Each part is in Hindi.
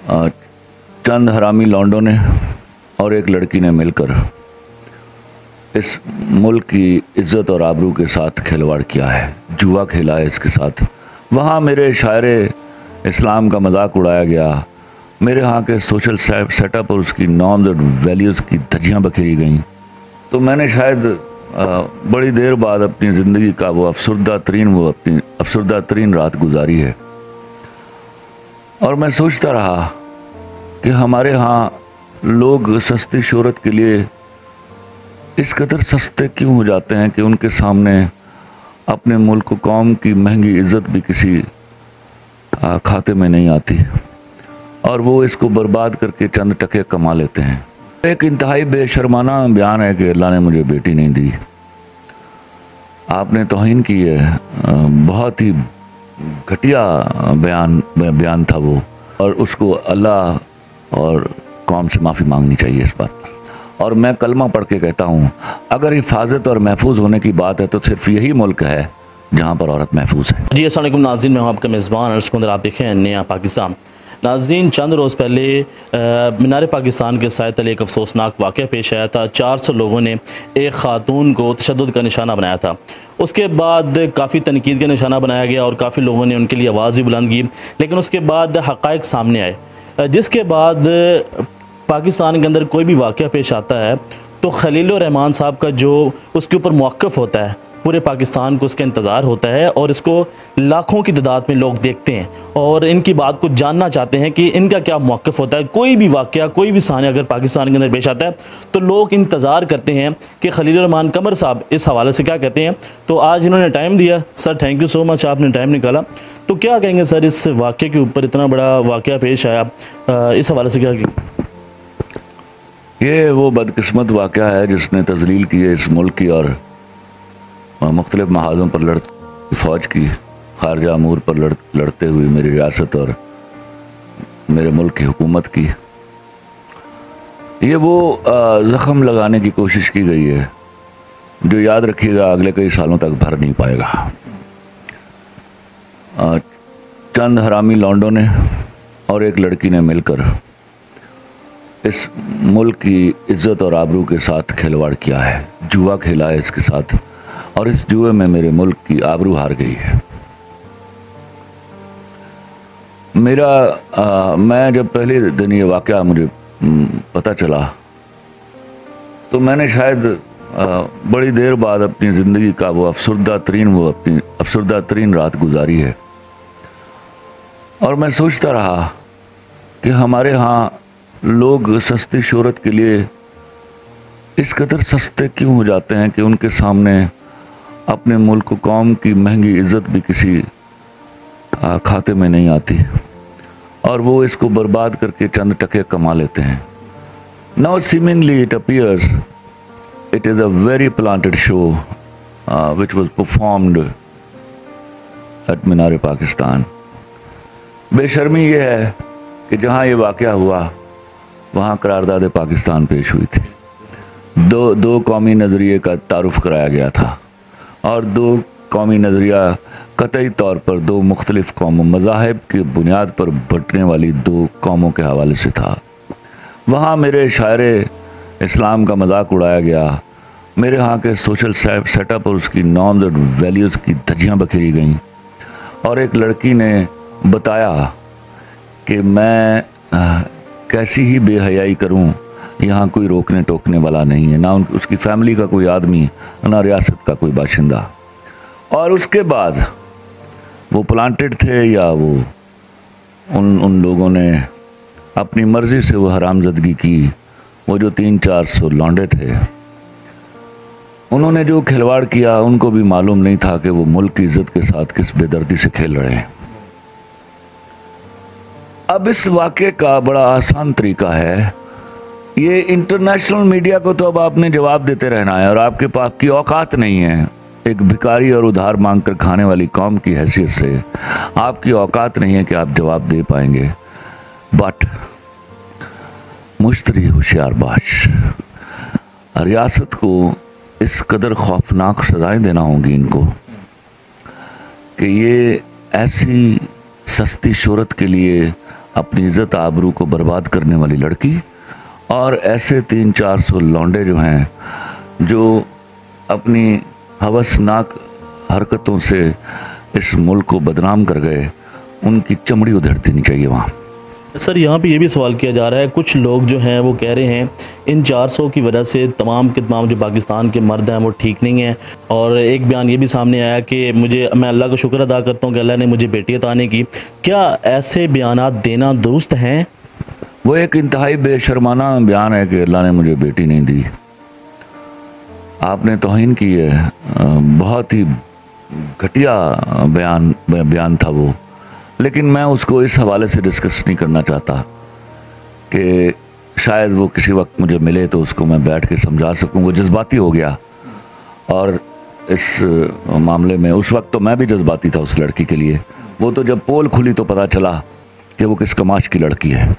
अ, चंद हरामी लौंडों ने और एक लड़की ने मिलकर इस मुल्क की इज़्ज़त और आबरू के साथ खिलवाड़ किया है, जुआ खेला है इसके साथ। वहाँ मेरे शायरे इस्लाम का मजाक उड़ाया गया, मेरे यहाँ के सोशल सेटअप और उसकी नॉर्म्स और वैल्यूज़ की धज्जियाँ बखेरी गईं। तो मैंने शायद बड़ी देर बाद अपनी ज़िंदगी का वो अफसरदा तरीन रात गुजारी है। और मैं सोचता रहा कि हमारे यहाँ लोग सस्ती शोहरत के लिए इस कदर सस्ते क्यों हो जाते हैं कि उनके सामने अपने मुल्क कौम की महंगी इज़्ज़त भी किसी खाते में नहीं आती और वो इसको बर्बाद करके चंद टके कमा लेते हैं। एक इंतहाई बेशर्माना बयान है कि अल्लाह ने मुझे बेटी नहीं दी। आपने तौहीन की है, बहुत ही घटिया बयान था वो, और उसको अल्लाह और कौम से माफ़ी मांगनी चाहिए इस बात पर। और मैं कलमा पढ़ के कहता हूँ, अगर हिफाजत और महफूज होने की बात है तो सिर्फ यही मुल्क है जहाँ पर औरत महफूज है। जी अस्सलाम वालेकुम नाज़रीन, मैं हूँ आपका मेज़बान अर्शकुंदर। आप देखें नया पाकिस्तान। नाज़रीन, चंद रोज़ पहले मीनार पाकिस्तान के साय तले एक अफसोसनाक वाक़या पेश आया था। 400 लोगों ने एक ख़ातून को तशद्दुद का निशाना बनाया था। उसके बाद काफ़ी तनकीद का निशाना बनाया गया और काफ़ी लोगों ने उनके लिए आवाज़ भी बुलंद की, लेकिन उसके बाद हक़ाइक़ सामने आए, जिसके बाद पाकिस्तान के अंदर कोई भी वाक़या पेश आता है तो खलीलुर रहमान साहब का जो उसके ऊपर मौक़िफ़ होता है, पूरे पाकिस्तान को उसका इंतज़ार होता है और इसको लाखों की तादाद में लोग देखते हैं और इनकी बात को जानना चाहते हैं कि इनका क्या मौक़िफ़ होता है। कोई भी वाक़या, कोई भी सानी अगर पाकिस्तान के अंदर पेश आता है तो लोग इंतज़ार करते हैं कि खलीलुर रहमान कमर साहब इस हवाले से क्या कहते हैं। तो आज इन्होंने टाइम दिया। Sir, thank you so much, आपने टाइम निकाला। तो क्या कहेंगे सर, इस वाक़े के ऊपर इतना बड़ा वाक़या पेश आया, इस हवाले से क्या ये वो बदकिस्मत वाक़या है जिसने तज़लील की है इस मुल्क की और मुख्तलिफ महाजों पर फ़ौज की खारजा अमूर पर लड़ते हुए मेरी रियासत और मेरे मुल्क की हुकूमत की। ये वो ज़ख़म लगाने की कोशिश की गई है जो याद रखिएगा अगले कई सालों तक भर नहीं पाएगा। चंद हरामी लौंडों ने और एक लड़की ने मिलकर इस मुल्क की इज़्ज़त और आबरू के साथ खिलवाड़ किया है, जुआ खेला है इसके साथ, और इस जुए में मेरे मुल्क की आबरू हार गई है। मैं जब पहले दिन ये वाक़या मुझे पता चला तो मैंने शायद बड़ी देर बाद अपनी ज़िंदगी का वो अफसरदा तरीन रात गुजारी है। और मैं सोचता रहा कि हमारे यहाँ लोग सस्ती शोहरत के लिए इस कदर सस्ते क्यों हो जाते हैं कि उनके सामने अपने मुल्क कौम की महंगी इज़्ज़त भी किसी खाते में नहीं आती और वो इसको बर्बाद करके चंद टके कमा लेते हैं। Now seemingly it appears it is a very planted show which was performed at मीनार पाकिस्तान। बेशर्मी ये है कि जहाँ ये वाक़या हुआ वहाँ करारदाद पाकिस्तान पेश हुई थी। दो कौमी नज़रिए का तारुफ कराया गया था और दो कौमी नज़रिया कतई तौर पर दो मुख्तलिफ़ कौमों मज़ाहिब की बुनियाद पर बंटने वाली दो कौमों के हवाले से था। वहाँ मेरे शायरे इस्लाम का मजाक उड़ाया गया, मेरे यहाँ के सोशल सेटअप और उसकी नॉर्म्स और वैल्यूज़ की धज्जियाँ बखेरी गईं और एक लड़की ने बताया कि मैं कैसी ही बेहयाई करूं, यहाँ कोई रोकने टोकने वाला नहीं है, ना उसकी फैमिली का कोई आदमी, ना रियासत का कोई बाशिंदा। और उसके बाद वो प्लांटेड थे या वो उन लोगों ने अपनी मर्ज़ी से वो हरामज़दगी की। वो जो 300-400 लौंडे थे, उन्होंने जो खिलवाड़ किया उनको भी मालूम नहीं था कि वो मुल्क की इज़्ज़त के साथ किस बेदर्दी से खेल रहे हैं। अब इस वाक़े का बड़ा आसान तरीका है, ये इंटरनेशनल मीडिया को तो अब आपने जवाब देते रहना है और आपके पास की औकात नहीं है। एक भिखारी और उधार मांग कर खाने वाली कौम की हैसियत से आपकी औकात नहीं है कि आप जवाब दे पाएंगे। बट मुश्तरी होशियारबाज रियासत को इस कदर खौफनाक सज़ाएं देना होंगी इनको कि ये ऐसी सस्ती शोहरत के लिए अपनी इज़्ज़त आबरू को बर्बाद करने वाली लड़की, और ऐसे 300-400 लौंडे जो हैं जो अपनी हवसनाक हरकतों से इस मुल्क को बदनाम कर गए, उनकी चमड़ी उधेड़ देनी चाहिए वहाँ। सर यहाँ पे ये भी सवाल किया जा रहा है, कुछ लोग जो हैं वो कह रहे हैं इन 400 की वजह से तमाम के तमाम जो पाकिस्तान के मर्द हैं वो ठीक नहीं हैं। और एक बयान ये भी सामने आया कि मैं अल्लाह का शुक्र अदा करता हूँ कि अल्लाह ने मुझे बेटी अता नहीं की। क्या ऐसे बयानात देना दुरुस्त हैं? वो एक इंतहाई बेशर्माना बयान है कि अल्लाह ने मुझे बेटी नहीं दी। आपने तौहीन की है, बहुत ही घटिया बयान था वो, लेकिन मैं उसको इस हवाले से डिस्कस नहीं करना चाहता कि शायद वो किसी वक्त मुझे मिले तो उसको मैं बैठ के समझा सकूं। वो जज्बाती हो गया, और इस मामले में उस वक्त तो मैं भी जज्बाती था उस लड़की के लिए। वो तो जब पोल खुली तो पता चला कि वो किस कमाश की लड़की है,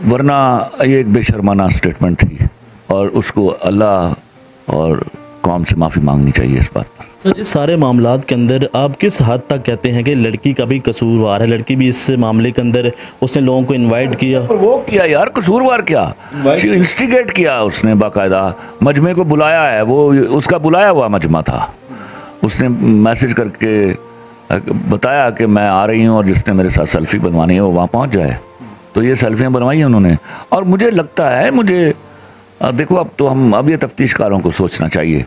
वरना ये एक बेशर्माना स्टेटमेंट थी, और उसको अल्लाह और कौम से माफ़ी मांगनी चाहिए इस बात पर। सर इस सारे मामलात के अंदर आप किस हद तक कहते हैं कि लड़की का भी कसूरवार है? लड़की भी इस मामले के अंदर उसने लोगों को इनवाइट किया। वो किया यार, कसूरवार क्या, इंस्टिगेट किया उसने, बाकायदा मजमे को बुलाया है, वो उसका बुलाया हुआ मजमा था। उसने मैसेज करके बताया कि मैं आ रही हूँ और जिसने मेरे साथ सेल्फी बनवानी है वो वहाँ पहुँच जाए। तो ये सेल्फियाँ बनवाई हैं उन्होंने, और मुझे लगता है देखो अब ये तफ्तीशकारों को सोचना चाहिए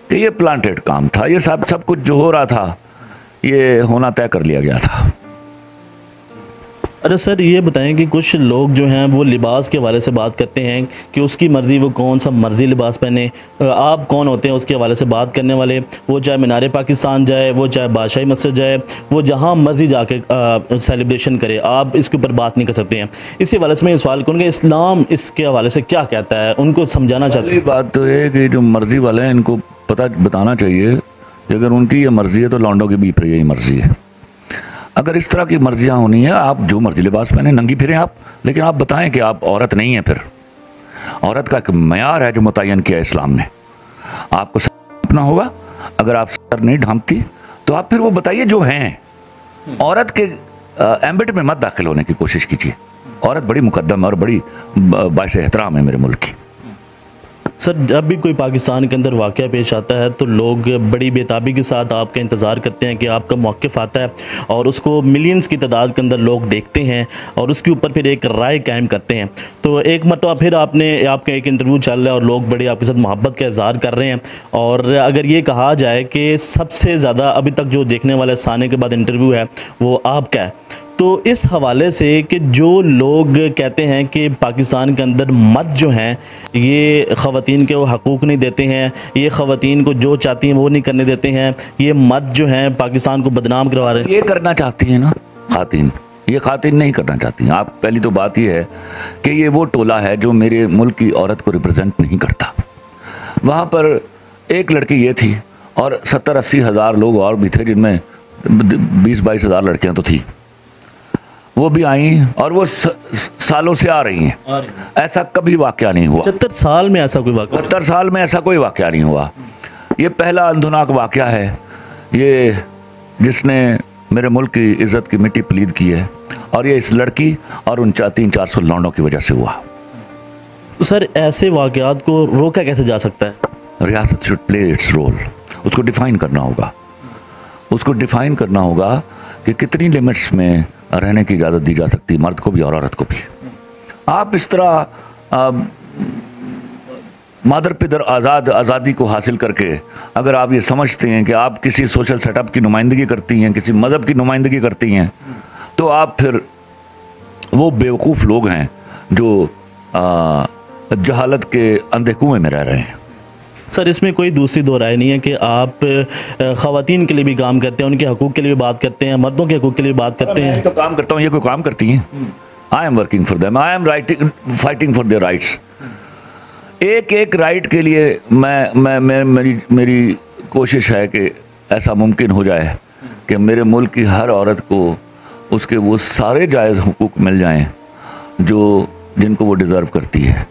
कि ये प्लांटेड काम था। ये सब कुछ जो हो रहा था ये होना तय कर लिया गया था। अरे सर ये बताएं कि कुछ लोग जो हैं वो लिबास के हवाले से बात करते हैं कि उसकी मर्ज़ी वो कौन सा मर्ज़ी लिबास पहने। आप कौन होते हैं उसके हवाले से बात करने वाले? वो चाहे मीनार पाकिस्तान जाए, वो चाहे बादशाही मस्जिद जाए, वो जहाँ मर्ज़ी जाके सेलिब्रेशन करे, आप इसके ऊपर बात नहीं कर सकते हैं। इसी हवाले से मैं सवाल करूँगा, इस्लाम इसके हवाले से क्या कहता है? उनको समझाना चाहते हैं। बात तो है कि जो मर्ज़ी वाले हैं इनको बताना चाहिए कि अगर उनकी ये मर्ज़ी है तो लौंडों की भी फिर यही मर्ज़ी है। अगर इस तरह की मर्जियाँ होनी है, आप जो मर्जी लिबास पहने, नंगी फिरें आप, लेकिन आप बताएं कि आप औरत नहीं हैं। फिर औरत का एक मयार है जो मुतय्यन किया इस्लाम ने, आपको सर ढांपना होगा। अगर आप सर नहीं ढांपती तो आप फिर वो बताइए जो हैं। औरत के एम्बिट में मत दाखिल होने की कोशिश कीजिए। औरत बड़ी मुकद्दम और बड़ी बाइश एहतराम है मेरे मुल्क की। सर जब भी कोई पाकिस्तान के अंदर वाक़या पेश आता है तो लोग बड़ी बेताबी के साथ आपका इंतज़ार करते हैं कि आपका मौक़िफ़ आता है, और उसको मिलियंस की तादाद के अंदर लोग देखते हैं और उसके ऊपर फिर एक राय कायम करते हैं। तो एक मरतबा फिर आपका एक इंटरव्यू चल रहा है और लोग बड़े आपके साथ मोहब्बत का इज़हार कर रहे हैं, और अगर ये कहा जाए कि सबसे ज़्यादा अभी तक जो देखने वाले साने के बाद इंटरव्यू है वो आपका है, तो इस हवाले से कि जो लोग कहते हैं कि पाकिस्तान के अंदर मर्द जो हैं ये ख़वातीन के वो हकूक़ नहीं देते हैं, ये ख़वातीन को जो चाहती हैं वो नहीं करने देते हैं, ये मर्द जो हैं पाकिस्तान को बदनाम करवा रहे हैं। ये करना चाहती हैं ना खातिन, ये खातिन नहीं करना चाहती हैं। आप पहली तो बात ये है कि ये वो टोला है जो मेरे मुल्क की औरत को रिप्रेजेंट नहीं करता। वहाँ पर एक लड़की ये थी और 70-80 हज़ार लोग और भी थे, जिनमें 20-22 हज़ार लड़कियाँ तो थी। वो भी आई और वो सालों से आ रही हैं। ऐसा कभी वाक़या नहीं हुआ 75 साल में, ऐसा कोई वाक़या 70 साल में ऐसा कोई वाक़या नहीं हुआ। ये पहला अंधुनाक वाक़या है ये, जिसने मेरे मुल्क की इज़्ज़त की मिट्टी पलीद की है, और ये इस लड़की और उन 300-400 लौंडों की वजह से हुआ। तो सर ऐसे वाक़यात को रोका कैसे जा सकता है? रियासत शुड प्ले इट्स रोल। उसको डिफ़ाइन करना होगा, उसको डिफ़ाइन करना होगा कि कितनी लिमिट्स में रहने की इजाज़त दी जा सकती है, मर्द को भी और औरत को भी। आप इस तरह मादर पिदर आज़ादी को हासिल करके अगर आप ये समझते हैं कि आप किसी सोशल सेटअप की नुमाइंदगी करती हैं, किसी मज़हब की नुमाइंदगी करती हैं, तो आप फिर वो बेवकूफ़ लोग हैं जो जहालत के अंधे कुएं में रह रहे हैं। सर इसमें कोई दूसरी दो राय नहीं है कि आप ख़वातीन के लिए भी काम करते हैं, उनके हकूक़ के लिए भी बात करते हैं, मर्दों के हकूक़ के लिए बात करते हैं। तो काम करता हूँ, ये कोई काम करती हैं? I am working for them, I am fighting for their rights. एक एक राइट के लिए मेरी कोशिश है कि ऐसा मुमकिन हो जाए कि मेरे मुल्क की हर औरत को उसके वो सारे जायज़ हुकूक मिल जाएं जिनको वो डिज़र्व करती है।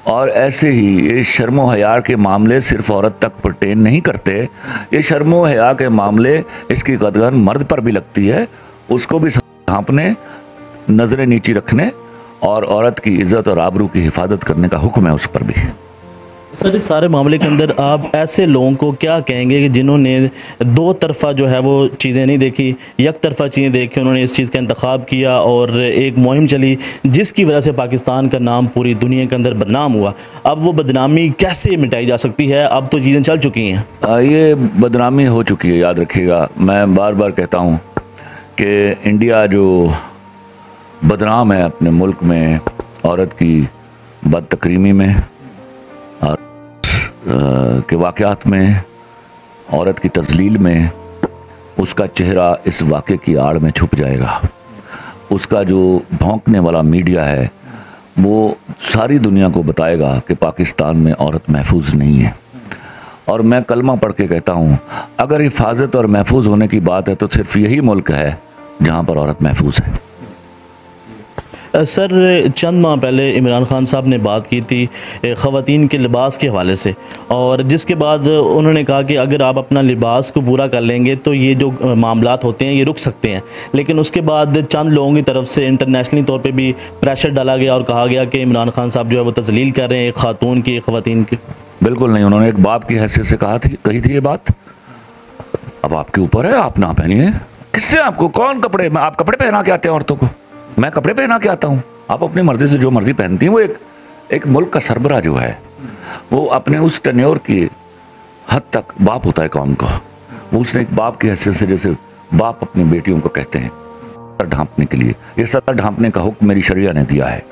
और ऐसे ही ये शर्म व हया के मामले सिर्फ औरत तक परटेन नहीं करते, ये शर्म व हया के मामले इसकी कदर मर्द पर भी लगती है। उसको भी ढांपने नज़रें नीची रखने और औरत की इज़्ज़त और आबरू की हिफाजत करने का हुक्म है उस पर भी। सर इस सारे मामले के अंदर आप ऐसे लोगों को क्या कहेंगे कि जिन्होंने दो तरफ़ा जो है वो चीज़ें नहीं देखी, एक तरफ़ा चीज़ें देखी, उन्होंने इस चीज़ का इंतखाब किया और एक मुहिम चली जिसकी वजह से पाकिस्तान का नाम पूरी दुनिया के अंदर बदनाम हुआ। अब वो बदनामी कैसे मिटाई जा सकती है? अब तो चीज़ें चल चुकी हैं। ये बदनामी हो चुकी है, याद रखिएगा। मैं बार बार कहता हूँ कि इंडिया जो बदनाम है अपने मुल्क में औरत की बदतकरीमी में और के वाक़यात में, औरत की तज़लील में, उसका चेहरा इस वाक़े की आड़ में छुप जाएगा। उसका जो भौंकने वाला मीडिया है वो सारी दुनिया को बताएगा कि पाकिस्तान में औरत महफूज नहीं है। और मैं कलमा पढ़ के कहता हूँ, अगर हिफाजत और महफूज होने की बात है तो सिर्फ यही मुल्क है जहाँ पर औरत महफूज है। सर चंद माह पहले इमरान खान साहब ने बात की थी ख़वातीन के लिबास के हवाले से, और जिसके बाद उन्होंने कहा कि अगर आप अपना लिबास को पूरा कर लेंगे तो ये जो मामलात होते हैं ये रुक सकते हैं। लेकिन उसके बाद चंद लोगों की तरफ से इंटरनेशनली तौर पे भी प्रेशर डाला गया और कहा गया कि इमरान खान साहब जो है वो तज़लील कर रहे हैं एक ख़ातून की, ख़वातीन की। बिल्कुल नहीं, उन्होंने एक बाप की हैसियत से कही थी ये बात। अब आपके ऊपर है, आप ना पहनिए। किसने आपको, कौन कपड़े, आप कपड़े पहना के आते हैं औरतों को? मैं कपड़े पहना के आता हूँ? आप अपनी मर्जी से जो मर्जी पहनती हैं। वो एक मुल्क का सरबरा जो है वो अपने उस टेन्योर की हद तक बाप होता है कौम का। वो उसने एक बाप की हैसियत से, जैसे बाप अपनी बेटियों को कहते हैं, सर ढांपने के लिए, ये सर ढांपने का हुक्म मेरी शरिया ने दिया है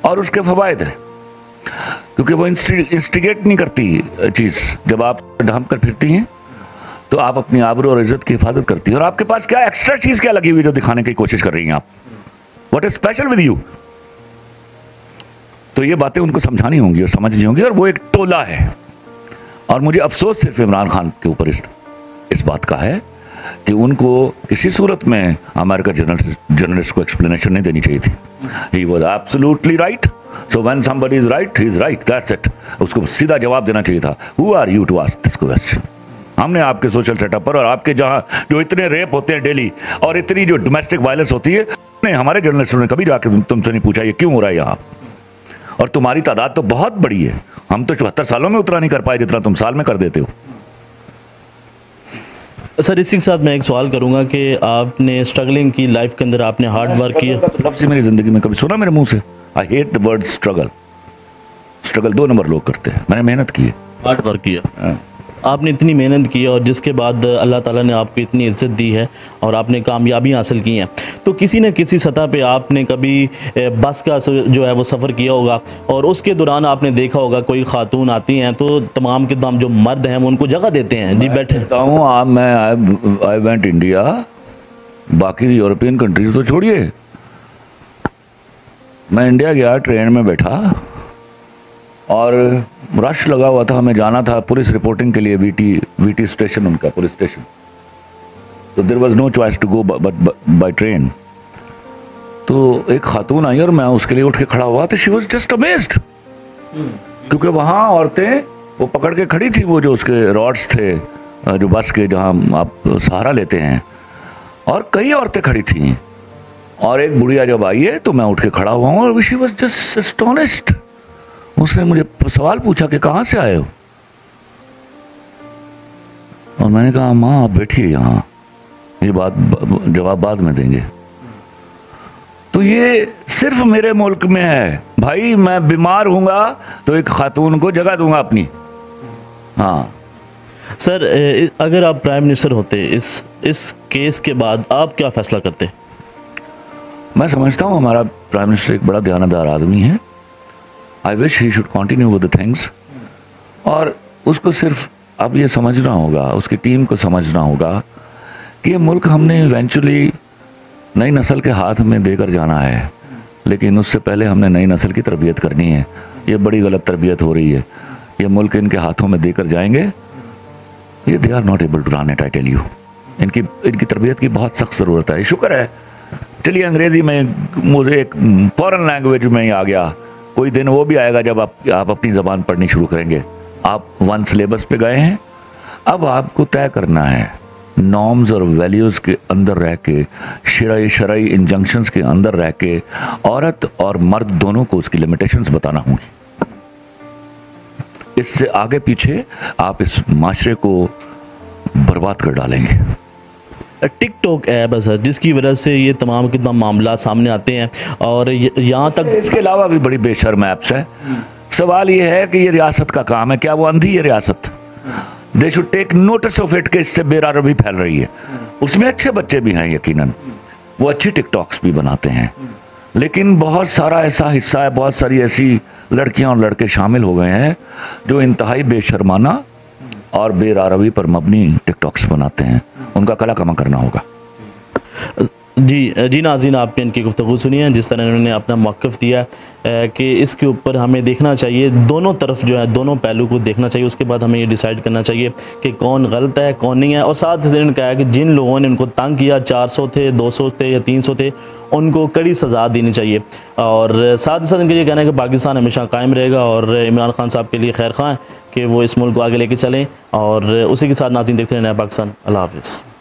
और उसके फ़वाइद है, क्योंकि वो इंस्टिगेट नहीं करती चीज़। जब आप ढांप कर फिरती हैं तो आप अपनी आबरू और इज़्ज़त की हिफाजत करती हैं। और आपके पास क्या एक्स्ट्रा चीज़ क्या लगी हुई जो दिखाने की कोशिश कर रही हैं आप? What is special with you? तो ये बातें उनको समझानी होंगी और समझनी होंगी। और वो एक टोला है। और मुझे अफसोस सिर्फ इमरान खान के ऊपर इस बात का है कि उनको किसी सूरत में अमेरिका जर्नलिस्ट को एक्सप्लेनेशन नहीं देनी चाहिए थी। He was absolutely right. So when somebody is right, he is right. That's it. उसको सीधा जवाब देना चाहिए था। Who are you to ask this question? हमने आपके सोशल सेटअप पर और आपके जहाँ जो इतने रेप होते हैं डेली और इतनी जो डोमेस्टिक वायलेंस होती है, हमारे जर्नलिस्टों ने कभी जाके तुमसे नहीं पूछा ये क्यों हो रहा है यहाँ? और तुम्हारी तादाद तो बहुत बड़ी है। हम तो 74 सालों में उतना नहीं कर पाए जितना तुम साल में कर देते हो। सर इसी के साथ मैं एक सवाल करूंगा कि आपने स्ट्रगलिंग की लाइफ के अंदर, आपने हार्ड वर्क किया। तो लफ्ज़ मेरी ज़िंदगी में कभी सुना मेरे मुंह से? I hate the word struggle. Struggle 2 number लोग करते हैं। मैंने मेहनत की है, हार्ड वर्क किया। आपने इतनी मेहनत की और जिसके बाद अल्लाह ताला ने आपको इतनी इज़्ज़त दी है और आपने कामयाबी हासिल की हैं, तो किसी न किसी सतह पे आपने कभी बस का जो है वो सफ़र किया होगा और उसके दौरान आपने देखा होगा कोई खातून आती हैं तो तमाम के तमाम जो मर्द हैं वो उनको जगह देते हैं, जी बैठे हूँ आप। मैं आई वेंट इंडिया, बाकी यूरोपियन कंट्रीज तो छोड़िए, मैं इंडिया गया, ट्रेन में बैठा और रश लगा हुआ था। हमें जाना था पुलिस रिपोर्टिंग के लिए, वीटी स्टेशन, उनका पुलिस स्टेशन। तो there was no choice to go by train. तो एक खातून आई और मैं उसके लिए उठ के खड़ा हुआ तो शी वाज जस्ट अमेज्ड, क्योंकि वहाँ औरतें वो पकड़ के खड़ी थी, वो जो उसके रॉड्स थे जो बस के जहाँ आप सहारा लेते हैं, और कई औरतें खड़ी थीं। और एक बुढ़िया जब आई है तो मैं उठ के खड़ा हुआ हूँ और शी वाज जस्ट एस्टोनिश्ड। उसने मुझे सवाल पूछा कि कहाँ से आए हो, और मैंने कहा माँ आप बैठिए यहाँ, ये बात जवाब बाद में देंगे। तो ये सिर्फ मेरे मुल्क में है भाई। मैं बीमार हूँगा तो एक खातून को जगह दूंगा अपनी। हाँ सर, अगर आप प्राइम मिनिस्टर होते इस केस के बाद आप क्या फैसला करते? मैं समझता हूँ हमारा प्राइम मिनिस्टर एक बड़ा दयानतदार आदमी है। I wish he should continue with the things. और उसको सिर्फ अब ये समझना होगा, उसकी टीम को समझना होगा कि ये मुल्क हमने इवेंचुअली नई नस्ल के हाथ में देकर जाना है, लेकिन उससे पहले हमने नई नस्ल की तरबियत करनी है। ये बड़ी गलत तरबियत हो रही है। ये मुल्क इनके हाथों में देकर जाएंगे, ये they are not able to run it, I tell you. इनकी तरबियत की बहुत सख्त ज़रूरत है। शुक्र है चलिए अंग्रेज़ी में मुझे एक फॉरेन लैंग्वेज में ही आ गया। कोई दिन वो भी आएगा जब आप अपनी ज़बान पढ़नी शुरू करेंगे। आप 1 सिलेबस पे गए हैं, अब आपको तय करना है नॉर्म्स और वैल्यूज़ के अंदर रह के, शरई इंजंक्शंस के अंदर रह के औरत और मर्द दोनों को उसकी लिमिटेशंस बताना होंगी। इससे आगे पीछे आप इस माशरे को बर्बाद कर डालेंगे। टिकटॉक ऐप है सर, जिसकी वजह से ये तमाम के तमाम मामला सामने आते हैं और यहाँ तक इसके अलावा भी बड़ी बेशर्म ऐप्स है। सवाल ये है कि ये रियासत का काम है, क्या वो अंधी है रियासत? They should take notice of it कि इससे बेरारवी फैल रही है। उसमें अच्छे बच्चे भी हैं यकीनन, वो अच्छी टिकटॉक्स भी बनाते हैं, लेकिन बहुत सारा ऐसा हिस्सा है, बहुत सारी ऐसी लड़कियां और लड़के शामिल हो गए हैं जो इंतहाई बेशर्माना और बेरारवी पर मबनी टिकटॉक्स बनाते हैं। उनका कला कमा करना होगा। जी नाज़रीन, आपने इनकी गुफ्तगू सुनी है, जिस तरह इन्होंने अपना मौक़िफ़ दिया कि इसके ऊपर हमें देखना चाहिए, दोनों तरफ जो है दोनों पहलू को देखना चाहिए, उसके बाद हमें ये डिसाइड करना चाहिए कि कौन गलत है कौन नहीं है। और साथ ही इन्होंने कहा कि जिन लोगों ने उनको तंग किया, 400 थे, 200 थे या 300 थे, उनको कड़ी सज़ा देनी चाहिए। और साथ ही साथ इनका ये कहना है कि पाकिस्तान हमेशा कायम रहेगा और इमरान खान साहब के लिए खैर ख़्वाह है कि वो इस मुल्क को आगे लेके चलें। और उसी के साथ नाज़रीन देखते रहना है पाकिस्तान। अल्लाह हाफ़िज़।